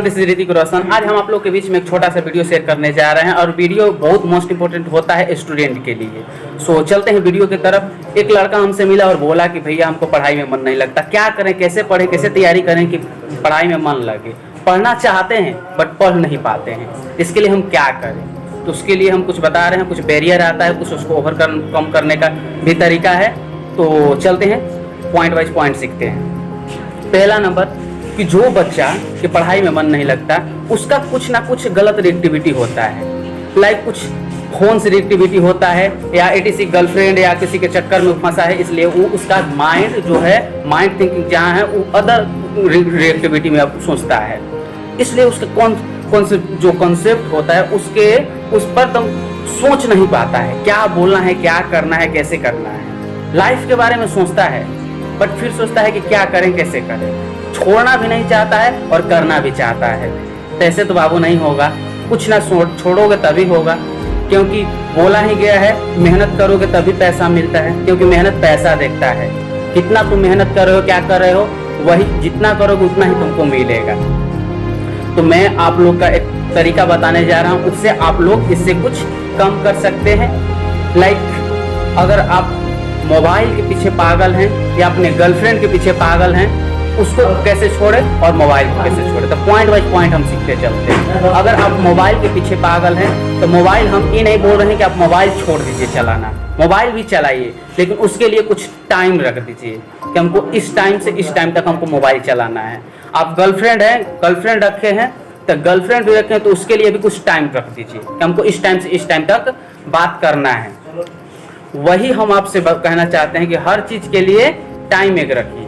This is Hrithik Roshan. आज हम आप लोग के बीच में एक छोटा सा वीडियो शेयर करने जा रहे हैं और वीडियो बहुत मोस्ट इंपॉर्टेंट होता है स्टूडेंट के लिए। सो चलते हैं वीडियो की तरफ। एक लड़का हमसे मिला और बोला कि भैया हमको पढ़ाई में मन नहीं लगता, क्या करें, कैसे पढ़ें, कैसे तैयारी करें कि पढ़ाई में मन लगे। पढ़ना चाहते हैं बट पढ़ नहीं पाते हैं, इसके लिए हम क्या करें। तो उसके लिए हम कुछ बता रहे हैं, कुछ बैरियर आता है, कुछ उसको ओवरकम करने का भी तरीका है। तो चलते हैं, पॉइंट वाइज पॉइंट सीखते हैं। पहला नंबर कि जो बच्चा की पढ़ाई में मन नहीं लगता उसका कुछ ना कुछ गलत रिएक्टिविटी होता है। लाइक कुछ फोन से रिएक्टिविटी होता है या किसी गर्लफ्रेंड या किसी के चक्कर में फंसा है, इसलिए वो उसका माइंड जो है, माइंड थिंकिंग जहाँ है वो अदर रिएक्टिविटी में अब सोचता है। इसलिए उसका जो कॉन्सेप्ट होता है उस पर तुम सोच नहीं पाता है, क्या बोलना है, क्या करना है, कैसे करना है। लाइफ के बारे में सोचता है बट फिर सोचता है कि क्या करें, कैसे करें। छोड़ना भी नहीं चाहता है और करना भी चाहता है। तो ऐसे तो बाबू नहीं होगा, कुछ ना छोड़ोगे तभी होगा, क्योंकि बोला ही गया है मेहनत करोगे तभी पैसा मिलता है, क्योंकि मेहनत पैसा देखता है। कितना तुम मेहनत कर रहे हो, क्या कर रहे हो, वही जितना करोगे उतना ही तुमको मिलेगा। तो मैं आप लोग का एक तरीका बताने जा रहा हूँ, उससे आप लोग इससे कुछ कम कर सकते हैं। लाइक अगर आप मोबाइल के पीछे पागल हैं या अपने गर्लफ्रेंड के पीछे पागल हैं, उसको कैसे छोड़े और मोबाइल को कैसे छोड़े। तो पॉइंट बाई पॉइंट हम सीखते चलते हैं। अगर आप मोबाइल के पीछे पागल हैं तो मोबाइल, हम ये नहीं बोल रहे हैं कि आप मोबाइल छोड़ दीजिए चलाना, मोबाइल भी चलाइए, लेकिन उसके लिए कुछ टाइम रख दीजिए कि हमको इस टाइम से इस टाइम तक हमको मोबाइल चलाना है। आप गर्लफ्रेंड हैं, गर्लफ्रेंड रखे हैं तो गर्लफ्रेंड भी रखे हैं तो उसके लिए भी कुछ टाइम रख दीजिए कि हमको इस टाइम से इस टाइम तक बात करना है। वही हम आपसे कहना चाहते हैं कि हर चीज के लिए टाइम एक रखिए,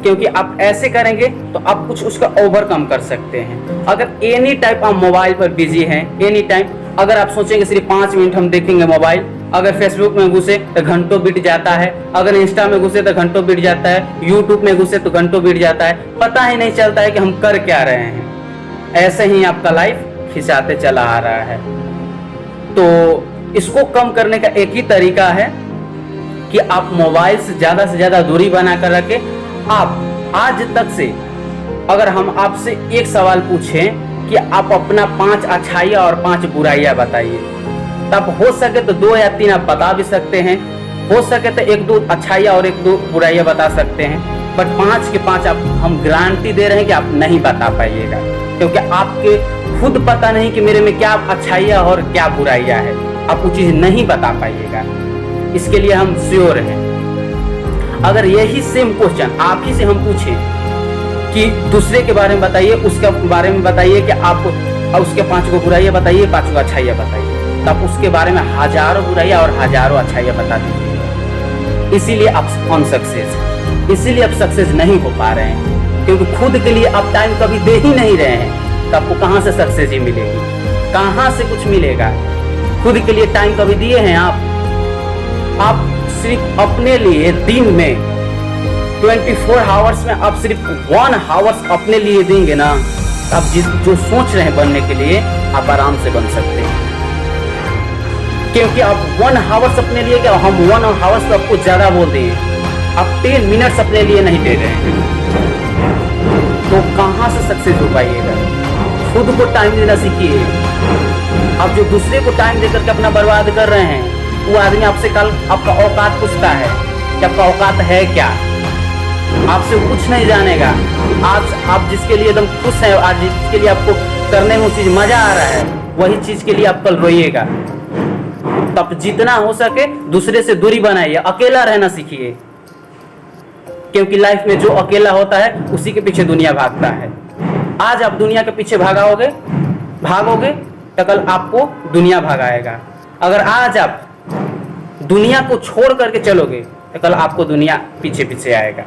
क्योंकि आप ऐसे करेंगे तो आप कुछ उसका ओवरकम कर सकते हैं। अगर एनी टाइम आप मोबाइल पर बिजी हैं, एनी टाइम अगर आप सोचेंगे सिर्फ 5 मिनट हम देखेंगे मोबाइल, अगर फेसबुक में घुसे तो घंटों बीत जाता है, अगर इंस्टा में घुसे तो घंटों बीत जाता है, यूट्यूब में घुसे तो घंटों बीत जाता है, पता ही नहीं चलता है कि हम कर क्या रहे हैं। ऐसे ही आपका लाइफ खिंचाते चला आ रहा है। तो इसको कम करने का एक ही तरीका है कि आप मोबाइल से ज़्यादा दूरी बनाकर रखें। आप आज तक से अगर हम आपसे एक सवाल पूछें कि आप अपना 5 अच्छाइयाँ और 5 बुराइयाँ बताइए, तब हो सके तो 2 या 3 आप बता भी सकते हैं, हो सके तो 1-2 अच्छाइयाँ और 1-2 बुराइयाँ बता सकते हैं, बट 5 के 5 आप हम गारंटी दे रहे हैं कि आप नहीं बता पाइएगा, क्योंकि आपके खुद पता नहीं कि मेरे में क्या अच्छाइयाँ और क्या बुराइयाँ है, आप वो चीज़ नहीं बता पाइएगा। इसके लिए हम श्योर हैं। अगर यही सेम क्वेश्चन आप ही से हम पूछें कि दूसरे के बारे में बताइए, उसके बारे में बताइए कि आप उसके 5 को बुराइयाँ बताइए, 5 को अच्छाइयाँ बताइए, तब उसके बारे में हजारों बुराइयाँ और हजारों अच्छाइयाँ बता दीजिए। इसीलिए आप अनसक्सेस, इसीलिए आप सक्सेस नहीं हो पा रहे हैं, क्योंकि खुद के लिए आप टाइम कभी दे ही नहीं रहे हैं। तो आपको कहाँ से सक्सेस ही मिलेगी, कहाँ से कुछ मिलेगा। खुद के लिए टाइम कभी दिए हैं आप सिर्फ अपने लिए दिन में 24 आवर्स में आप सिर्फ 1 आवर्स अपने लिए देंगे ना, आप जो सोच रहे हैं बनने के लिए आप आराम से बन सकते हैं। क्योंकि आप 1 आवर्स अपने लिए, क्या हम 1 आवर्स तो आपको ज़्यादा बोल दिए, आप 10 मिनट्स अपने लिए नहीं दे रहे हैं, तो कहाँ से सक्सेस हो पाइएगा। खुद को टाइम देना सीखिए। आप जो दूसरे को टाइम देकर के अपना बर्बाद कर रहे हैं, वो आदमी आपसे कल आपका औकात पूछता है कि आपका औकात है क्या, आपसे कुछ नहीं जानेगा। आज आप जिसके लिए एकदम खुश हैं, आज जिसके लिए आपको करने में वो चीज़ मजा आ रहा है, वही चीज़ के लिए आप कल रोइएगा। तब जितना हो सके दूसरे से दूरी बनाइए, अकेला रहना सीखिए, क्योंकि लाइफ में जो अकेला होता है उसी के पीछे दुनिया भागता है। आज आप दुनिया के पीछे भागोगे तो कल आपको दुनिया भगाएगा। अगर आज आप दुनिया को छोड़ करके चलोगे तो कल आपको दुनिया पीछे पीछे आएगा।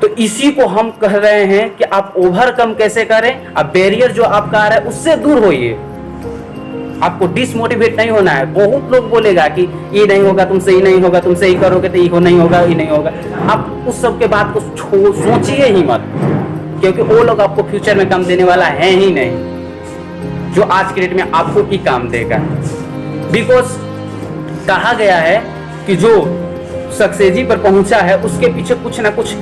तो इसी को हम कह रहे हैं कि आप ओवरकम कैसे करें। अब बैरियर जो आपका आ रहा है उससे दूर होइए, आपको डिसमोटिवेट नहीं होना है। बहुत लोग बोलेगा कि ये नहीं होगा तुमसे, ये नहीं होगा तुमसे, ये करोगे तो ये नहीं होगा, ये नहीं होगा। आप उस सब के बात को सोचिए ही मत, क्योंकि वो लोग आपको फ्यूचर में काम देने वाला है ही नहीं, जो आज के डेट में आपको ही काम देगा। बिकॉज कहा गया है कि जो सक्सेस पर पहुंचा है उसके पीछे कुछ ना कुछ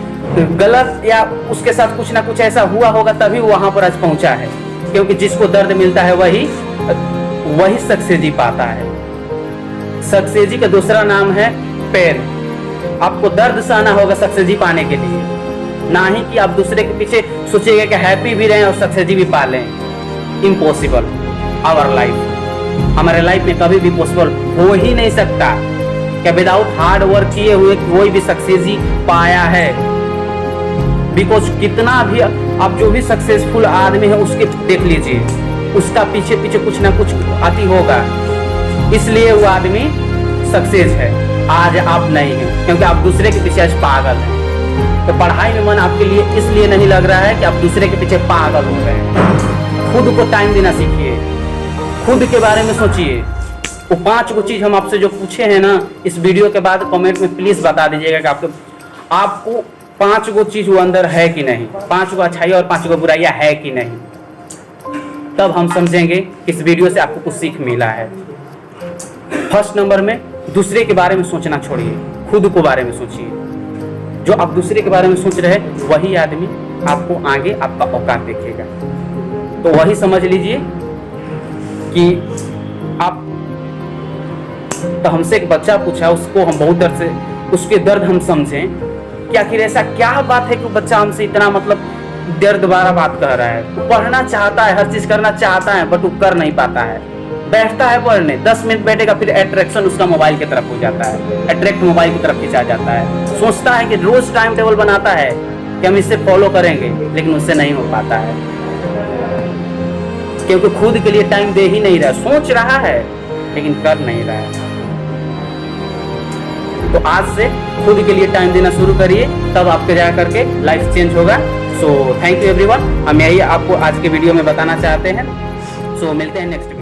गलत या उसके साथ कुछ ना कुछ ऐसा हुआ होगा तभी वो वहां पर आज पहुंचा है, क्योंकि जिसको दर्द मिलता है वही सक्सेस पाता है। सक्सेस का दूसरा नाम है पेन। आपको दर्द सहना होगा सक्सेस पाने के लिए, ना ही कि आप दूसरे के पीछे सोचिएगा कि हैप्पी भी रहें और सक्सेस भी पा लें। इम्पॉसिबल। आवर लाइफ, हमारे लाइफ में कभी भी पॉसिबल हो ही नहीं सकता कि विदाउट हार्ड वर्क किए हुए कोई भी सक्सेस पाया है। बिकॉज कितना भी आप जो भी सक्सेसफुल आदमी है उसके देख लीजिए, उसका पीछे पीछे कुछ ना कुछ अति होगा, इसलिए वो आदमी सक्सेस है। आज आप नहीं हैं क्योंकि आप दूसरे के पीछे आज पागल हैं। तो पढ़ाई में मन आपके लिए इसलिए नहीं लग रहा है कि आप दूसरे के पीछे पागल हो गए। खुद को टाइम देना सीखिए, खुद के बारे में सोचिए। वो 5 गो चीज हम आपसे जो पूछे हैं ना, इस वीडियो के बाद कमेंट में प्लीज बता दीजिएगा कि आपको 5 गो चीज वो अंदर है कि नहीं, 5 गो अच्छाई और 5 गो बुराइयां है कि नहीं। तब हम समझेंगे कि इस वीडियो से आपको कुछ सीख मिला है। फर्स्ट नंबर में दूसरे के बारे में सोचना छोड़िए, खुद को बारे में सोचिए। जो आप दूसरे के बारे में सोच रहे हैं वही आदमी आपको आगे आपका औकात देखेगा। तो वही समझ लीजिए कि आप, तो हमसे एक बच्चा पूछा, उसको हम बहुत दर्द से उसके दर्द हम समझें कि आखिर ऐसा क्या बात है कि बच्चा हमसे इतना मतलब दर्द वाला बात कह रहा है। वो पढ़ना चाहता है, हर चीज करना चाहता है, बट वो कर नहीं पाता है। बैठता है पढ़ने, 10 मिनट बैठेगा, फिर अट्रैक्शन उसका मोबाइल की तरफ हो जाता है, अट्रैक्ट मोबाइल की तरफ खिंचा जाता है। सोचता है कि रोज टाइम टेबल बनाता है कि हम इससे फॉलो करेंगे, लेकिन उससे नहीं हो पाता है क्योंकि खुद के लिए टाइम दे ही नहीं रहा। सोच रहा है लेकिन कर नहीं रहा है। तो आज से खुद के लिए टाइम देना शुरू करिए, तब आपके जा करके लाइफ चेंज होगा। So thank you everyone. हम यही आपको आज के वीडियो में बताना चाहते हैं। सो मिलते हैं नेक्स्ट वीडियो।